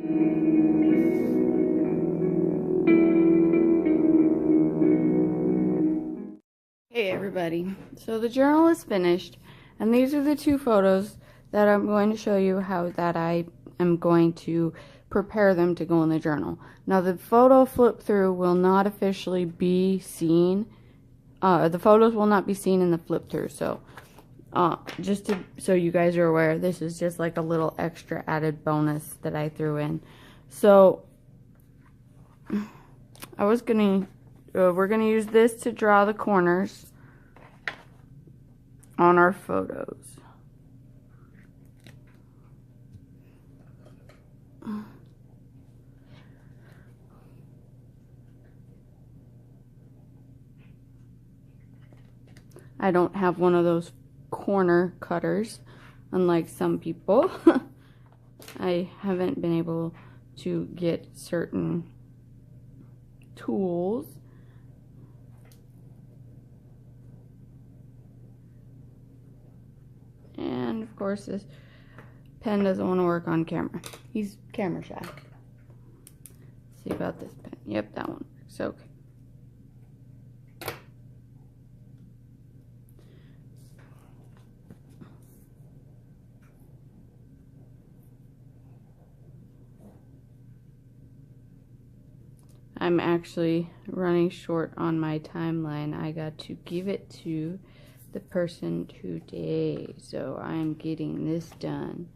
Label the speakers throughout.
Speaker 1: Hey everybody, so the journal is finished, and these are the two photos that I'm going to show you how that I am going to prepare them to go in the journal. Now the photo flip through will not officially be seen, the photos will not be seen in the flip through, so so you guys are aware, this is just like a little extra added bonus that I threw in. So we're gonna use this to draw the corners on our photos. I don't have one of those corner cutters, unlike some people. I haven't been able to get certain tools. And of course this pen doesn't want to work on camera. He's camera shy. Let's see about this pen. Yep, that one works. Okay. I'm actually running short on my timeline. I got to give it to the person today, so I'm getting this done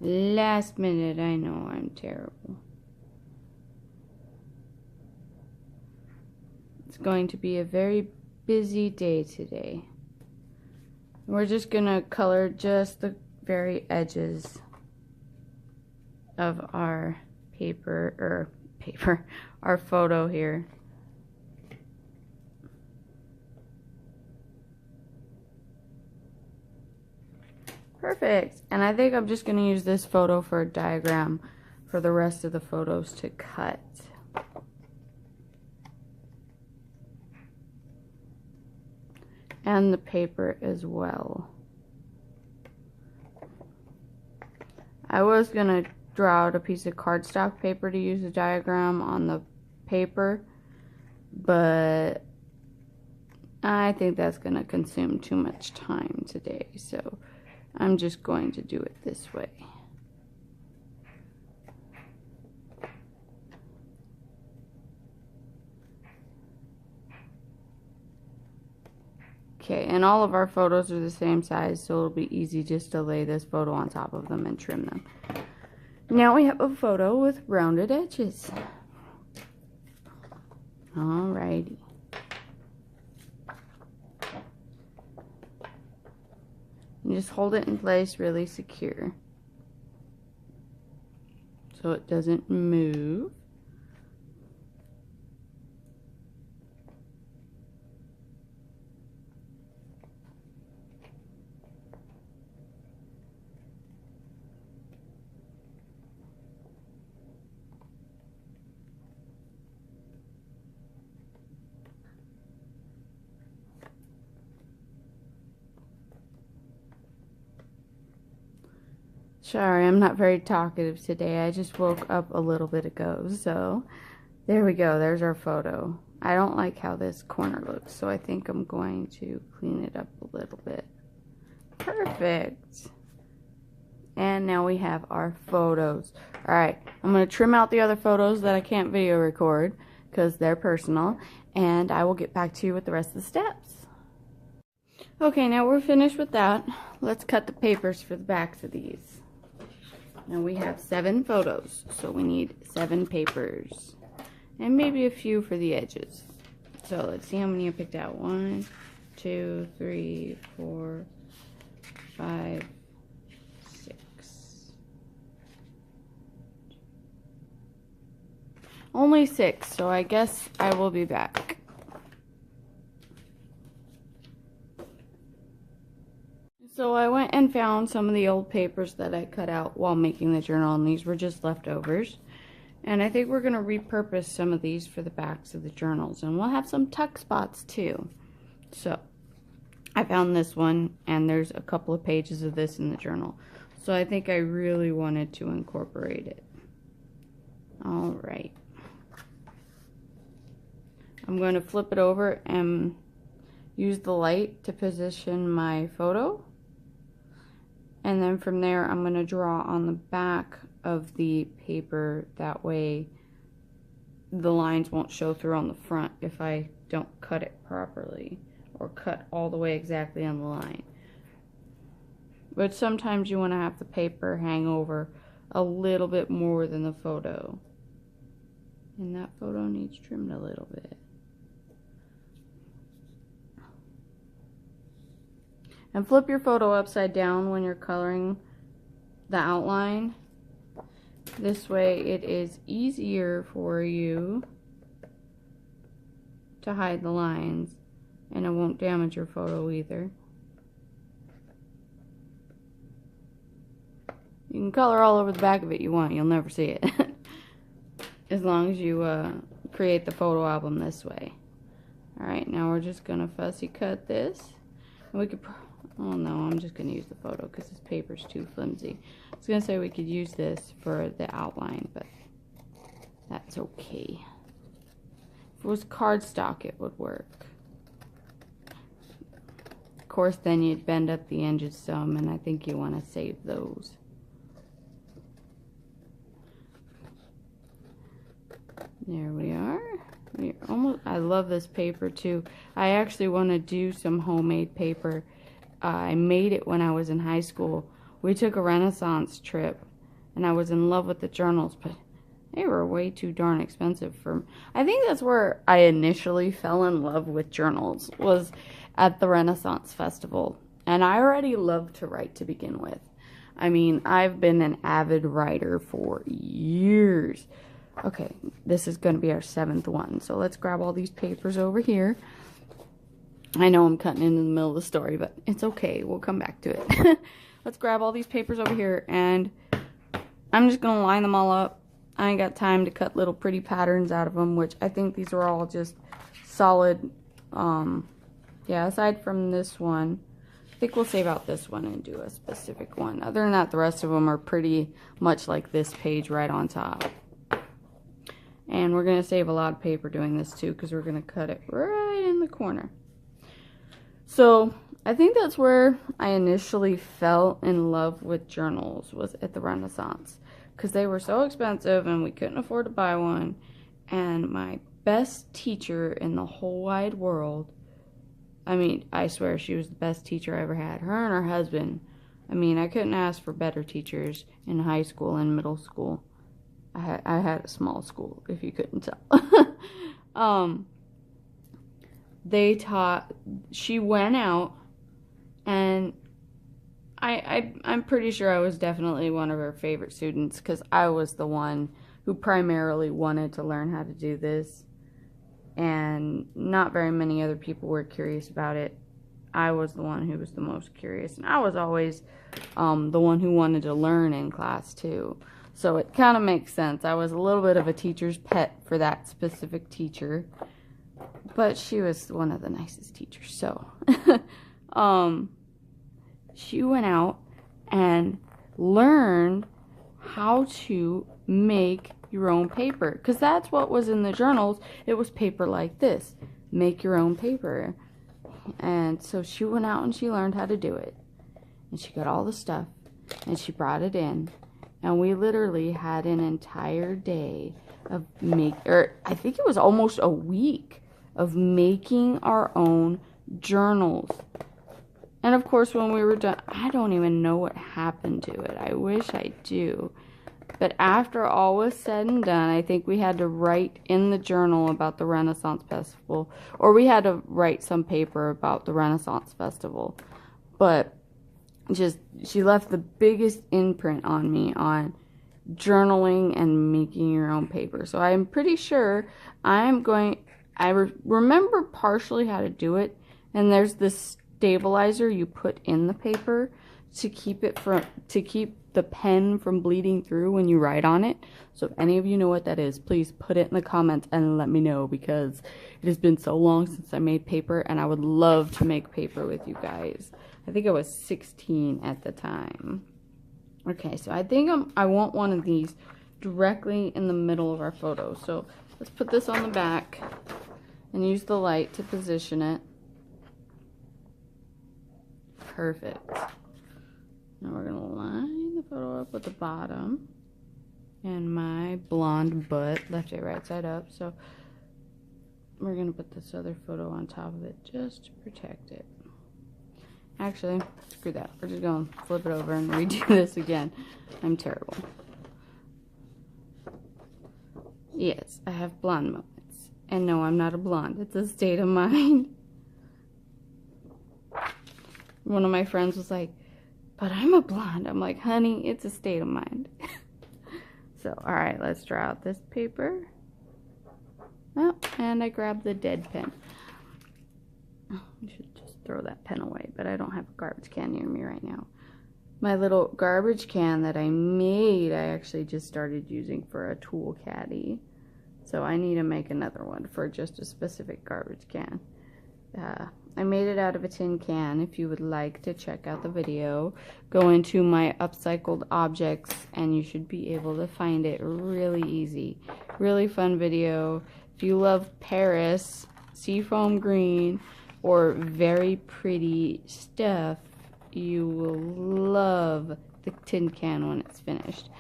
Speaker 1: last minute. I know I'm terrible. It's going to be a very busy day today. We're just gonna color just the very edges of our our photo here. Perfect. And I think I'm just going to use this photo for a diagram for the rest of the photos to cut. And the paper as well. I was going to draw out a piece of cardstock paper to use a diagram on the paper, but I think that's going to consume too much time today, so I'm just going to do it this way. Okay, and all of our photos are the same size, so it'll be easy just to lay this photo on top of them and trim them. Now we have a photo with rounded edges. Alrighty. And just hold it in place really secure so it doesn't move. Sorry, I'm not very talkative today. I just woke up a little bit ago. So, there we go. There's our photo. I don't like how this corner looks, so I think I'm going to clean it up a little bit. Perfect. And now we have our photos. Alright, I'm going to trim out the other photos that I can't video record because they're personal, and I will get back to you with the rest of the steps. Okay, now we're finished with that. Let's cut the papers for the backs of these. Now we have 7 photos, so we need 7 papers. And maybe a few for the edges. So let's see how many I picked out. 1, 2, 3, 4, 5, 6. Only 6, so I guess I will be back. So I went and found some of the old papers that I cut out while making the journal, and these were just leftovers. And I think we're going to repurpose some of these for the backs of the journals, and we'll have some tuck spots too. So I found this one, and there's a couple of pages of this in the journal. So I think I really wanted to incorporate it. Alright. I'm going to flip it over and use the light to position my photo. And then from there, I'm going to draw on the back of the paper. That way, the lines won't show through on the front if I don't cut it properly or cut all the way exactly on the line. But sometimes you want to have the paper hang over a little bit more than the photo. And that photo needs trimmed a little bit. And flip your photo upside down when you're coloring the outline. This way it is easier for you to hide the lines, and it won't damage your photo either. You can color all over the back of it you want, you'll never see it. As long as you create the photo album this way. Alright, now we're just gonna fussy cut this. And we could, oh no, I'm just gonna use the photo because this paper's too flimsy. I was gonna say we could use this for the outline, but that's okay. If it was cardstock, it would work. Of course, then you'd bend up the edges some, and I think you want to save those. There we are. I love this paper too. I actually want to do some homemade paper. I made it when I was in high school. We took a Renaissance trip, and I was in love with the journals, but they were way too darn expensive for me. I think that's where I initially fell in love with journals, was at the Renaissance Festival. And I already loved to write to begin with. I mean, I've been an avid writer for years. Okay, this is going to be our 7th one. So let's grab all these papers over here. I know I'm cutting in the middle of the story, but it's okay. We'll come back to it. Let's grab all these papers over here, and I'm just going to line them all up. I ain't got time to cut little pretty patterns out of them, which I think these are all just solid. Yeah, aside from this one, I think we'll save out this one and do a specific one. Other than that, the rest of them are pretty much like this page right on top. And we're going to save a lot of paper doing this too, because we're going to cut it right in the corner. So I think that's where I initially fell in love with journals, was at the Renaissance. Because they were so expensive and we couldn't afford to buy one. And my best teacher in the whole wide world, I mean, I swear she was the best teacher I ever had. Her and her husband. I mean, I couldn't ask for better teachers in high school and middle school. I had a small school, if you couldn't tell. She went out, and I'm pretty sure I was definitely one of her favorite students, because I was the one who primarily wanted to learn how to do this, and not very many other people were curious about it. I was the one who was the most curious, and I was always the one who wanted to learn in class too. So it kind of makes sense. I was a little bit of a teacher's pet for that specific teacher. But she was one of the nicest teachers. So she went out and learned how to make your own paper. Because that's what was in the journals. It was paper like this. Make your own paper. And so she went out and she learned how to do it. And she got all the stuff. And she brought it in. And we literally had an entire day of I think it was almost a week of making our own journals. And of course, when we were done, I don't even know what happened to it. I wish I do. But after all was said and done, I think we had to write in the journal about the Renaissance Festival. Or we had to write some paper about the Renaissance Festival. But she left the biggest imprint on me on journaling and making your own paper. So I'm pretty sure I remember partially how to do it, and there's this stabilizer you put in the paper to keep the pen from bleeding through when you write on it. So if any of you know what that is, please put it in the comments and let me know, because it has been so long since I made paper, and I would love to make paper with you guys. I think I was 16 at the time. Okay, so I think I want one of these directly in the middle of our photo. So let's put this on the back and use the light to position it. Perfect. Now we're gonna line the photo up with the bottom and my blonde butt, left side, right side up. So we're gonna put this other photo on top of it just to protect it. Actually, screw that. We're just gonna flip it over and redo this again. I'm terrible. Yes, I have blonde moments. And no, I'm not a blonde. It's a state of mind. One of my friends was like, but I'm a blonde. I'm like, honey, it's a state of mind. So, alright, let's draw out this paper. Oh, and I grabbed the dead pen. Oh, I should just throw that pen away, but I don't have a garbage can near me right now. My little garbage can that I made, I actually just started using for a tool caddy. So I need to make another one for just a specific garbage can. I made it out of a tin can. If you would like to check out the video, go into my upcycled objects and you should be able to find it really easy. Really fun video. If you love Paris, seafoam green, or very pretty stuff, you will love the tin can when it's finished.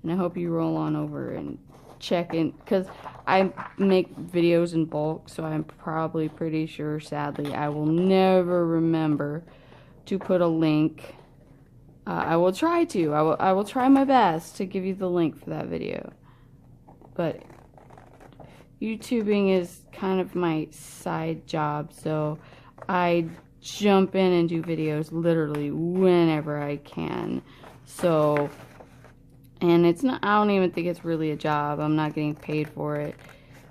Speaker 1: And I hope you roll on over and check in, because I make videos in bulk, so I'm probably pretty sure, sadly, I will never remember to put a link. I will try to. I will try my best to give you the link for that video. But YouTubing is kind of my side job, so I jump in and do videos literally whenever I can. So, and it's not, I don't even think it's really a job. I'm not getting paid for it.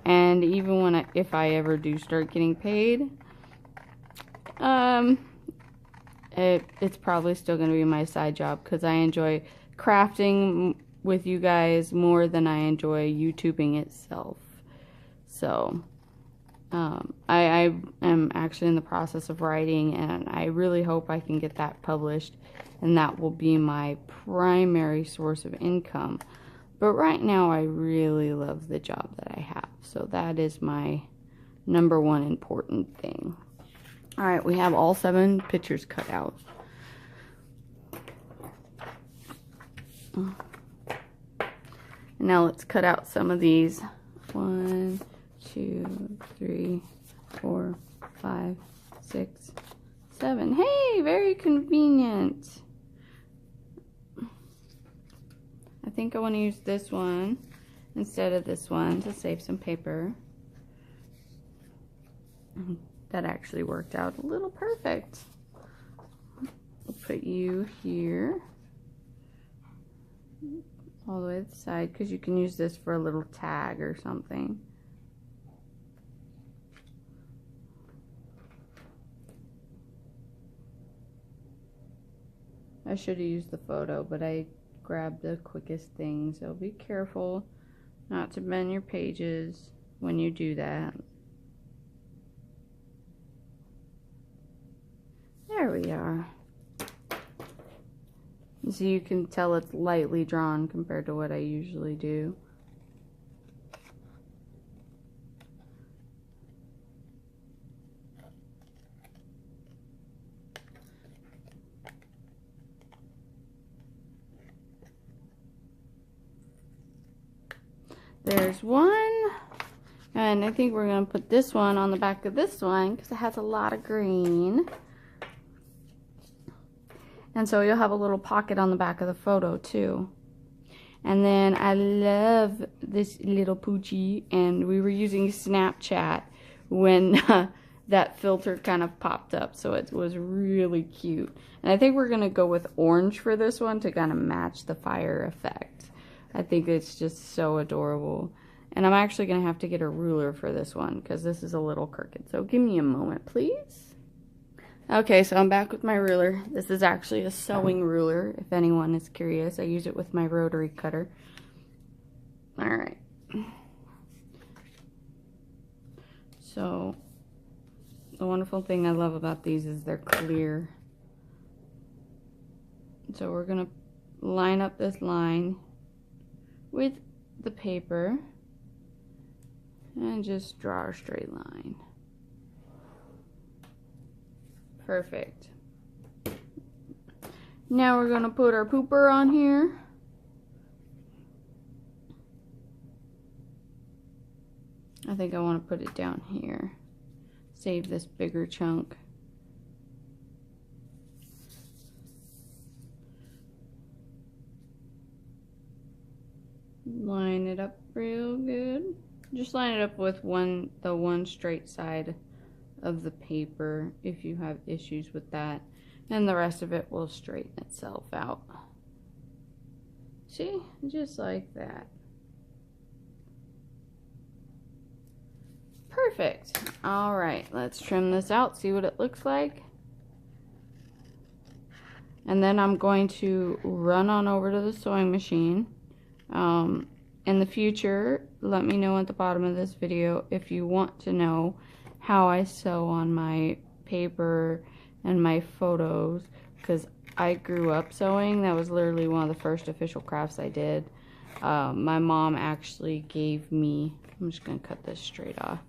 Speaker 1: And even when if I ever do start getting paid, it's probably still going to be my side job, because I enjoy crafting with you guys more than I enjoy YouTubing itself. So, I am actually in the process of writing, and I really hope I can get that published, and that will be my primary source of income. But right now, I really love the job that I have, so that is my number one important thing. Alright, we have all 7 pictures cut out. Now let's cut out some of these. 1, 2, 3, 4, 5, 6, 7. Hey, very convenient. I think I want to use this one instead of this one to save some paper. That actually worked out a little perfect. We'll put you here, all the way to the side, because you can use this for a little tag or something. I should have used the photo, but I grabbed the quickest thing, so be careful not to bend your pages when you do that. There we are. So you can tell it's lightly drawn compared to what I usually do. There's one, and I think we're going to put this one on the back of this one because it has a lot of green. And so you'll have a little pocket on the back of the photo too. And then I love this little poochie, and we were using Snapchat when that filter kind of popped up, so it was really cute. And I think we're going to go with orange for this one to kind of match the fire effect. I think it's just so adorable. And I'm actually going to have to get a ruler for this one because this is a little crooked. So give me a moment, please. Okay, so I'm back with my ruler. This is actually a sewing ruler, if anyone is curious. I use it with my rotary cutter. Alright. So, the wonderful thing I love about these is they're clear. So we're going to line up this line with the paper and just draw a straight line. Perfect. Now we're going to put our pooper on here. I think I want to put it down here. Save this bigger chunk. Line it up real good. Just line it up with the one straight side of the paper if you have issues with that, and the rest of it will straighten itself out. See? Just like that. Perfect. Alright, let's trim this out, see what it looks like. And then I'm going to run on over to the sewing machine. In the future, let me know at the bottom of this video if you want to know how I sew on my paper and my photos, because I grew up sewing. That was literally one of the first official crafts I did. My mom actually gave me, I'm just going to cut this straight off.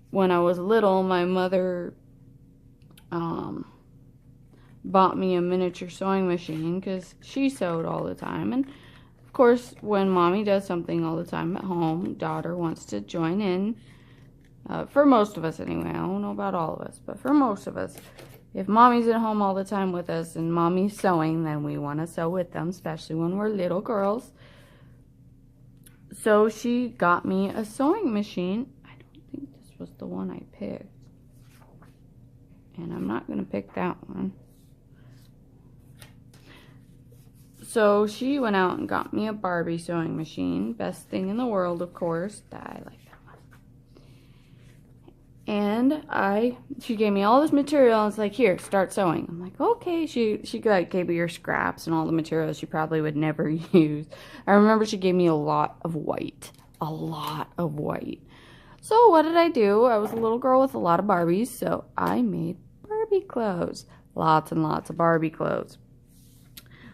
Speaker 1: When I was little, my mother bought me a miniature sewing machine because she sewed all the time. And of course, when mommy does something all the time at home, daughter wants to join in. For most of us anyway. I don't know about all of us, but for most of us, if mommy's at home all the time with us and mommy's sewing, then we want to sew with them, especially when we're little girls. So she got me a sewing machine. I don't think this was the one I picked. And I'm not going to pick that one. So she went out and got me a Barbie sewing machine. Best thing in the world, of course. I like that one. And she gave me all this material and it's like, here, start sewing. I'm like, okay. She like gave me her scraps and all the materials she probably would never use. I remember she gave me a lot of white. A lot of white. So what did I do? I was a little girl with a lot of Barbies, so I made Barbie clothes. Lots and lots of Barbie clothes.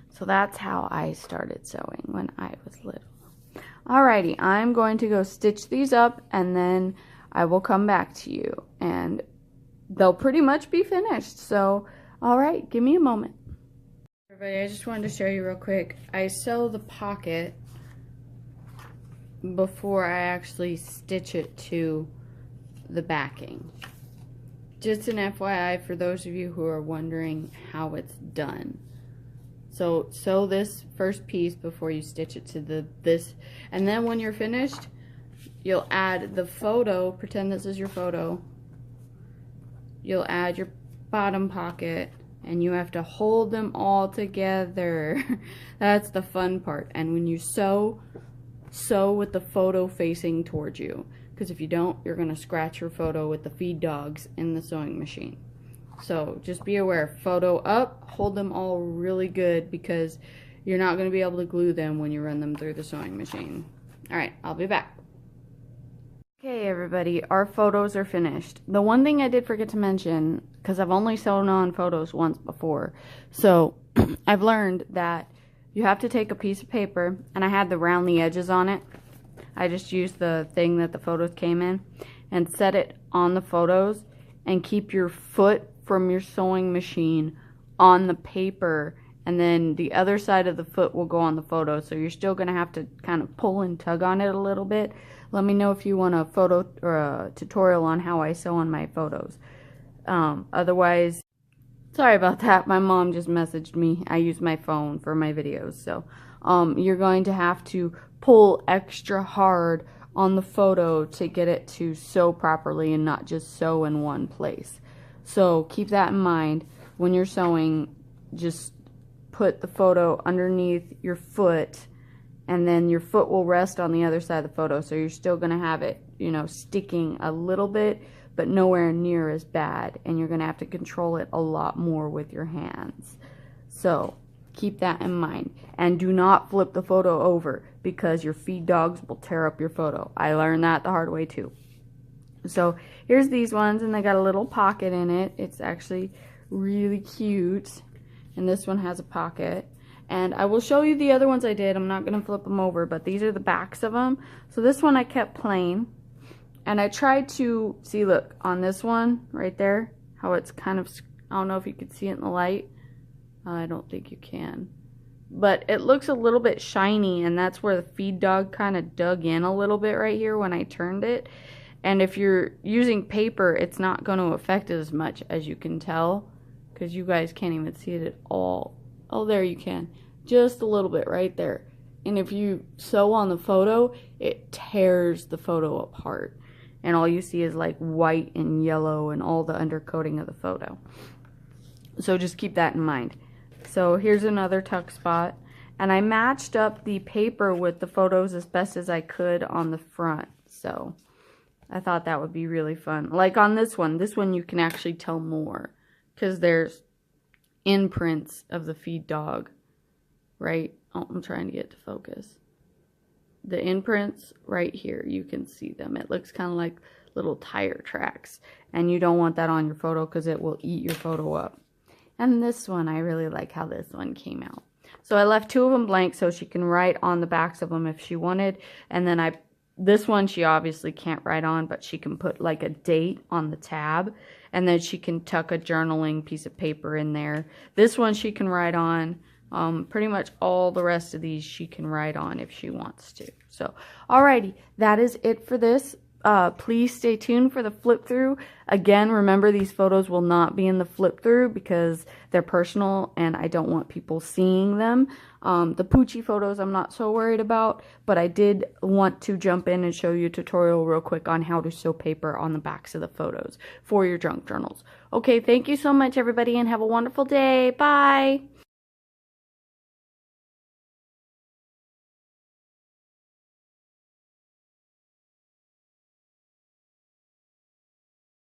Speaker 1: So that's how I started sewing when I was little. Alrighty, I'm going to go stitch these up and then I will come back to you and they'll pretty much be finished. So, alright, give me a moment. Everybody, I just wanted to show you real quick. I sew the pocket before I actually stitch it to the backing. Just an FYI for those of you who are wondering how it's done. So sew this first piece before you stitch it to this, and then when you're finished, you'll add the photo. Pretend this is your photo. You'll add your bottom pocket, and you have to hold them all together. That's the fun part. And when you sew with the photo facing towards you, because if you don't, you're gonna scratch your photo with the feed dogs in the sewing machine. So just be aware, photo up, hold them all really good because you're not going to be able to glue them when you run them through the sewing machine. Alright, I'll be back. Okay everybody, our photos are finished. The one thing I did forget to mention, because I've only sewn on photos once before, so I've learned that you have to take a piece of paper, and I had to round the edges on it. I just used the thing that the photos came in, and set it on the photos, and keep your foot from your sewing machine on the paper, and then the other side of the foot will go on the photo, so you're still going to have to kind of pull and tug on it a little bit. Let me know if you want a photo or a tutorial on how I sew on my photos. Otherwise, sorry about that, my mom just messaged me. I use my phone for my videos, so you're going to have to pull extra hard on the photo to get it to sew properly and not just sew in one place. So keep that in mind when you're sewing. Just put the photo underneath your foot, and then your foot will rest on the other side of the photo, so you're still going to have it, you know, sticking a little bit, but nowhere near as bad, and you're going to have to control it a lot more with your hands. So keep that in mind, and do not flip the photo over because your feed dogs will tear up your photo. I learned that the hard way too. So here's these ones, and they got a little pocket in it. It's actually really cute, and this one has a pocket. And I will show you the other ones I did. I'm not going to flip them over, but these are the backs of them. So this one I kept plain. And I tried to, see, look, on this one right there, how it's kind of, I don't know if you can see it in the light. I don't think you can. But it looks a little bit shiny, and that's where the feed dog kind of dug in a little bit right here when I turned it. And if you're using paper, it's not going to affect it as much, as you can tell, because you guys can't even see it at all. Oh, there you can. Just a little bit right there. And if you sew on the photo, it tears the photo apart. And all you see is like white and yellow and all the undercoating of the photo. So just keep that in mind. So here's another tuck spot, and I matched up the paper with the photos as best as I could on the front. So I thought that would be really fun. Like on this one you can actually tell more because there's imprints of the feed dog, right? Oh, I'm trying to get to focus. The imprints right here, you can see them. It looks kind of like little tire tracks, and you don't want that on your photo because it will eat your photo up. And this one, I really like how this one came out. So I left 2 of them blank so she can write on the backs of them if she wanted. And then this one she obviously can't write on, but she can put like a date on the tab. And then she can tuck a journaling piece of paper in there. This one she can write on. Pretty much all the rest of these she can write on if she wants to. So, alrighty, that is it for this. Please stay tuned for the flip through. Again, remember these photos will not be in the flip through because they're personal and I don't want people seeing them. The Poochie photos I'm not so worried about, but I did want to jump in and show you a tutorial real quick on how to sew paper on the backs of the photos for your junk journals. Okay, thank you so much everybody and have a wonderful day. Bye!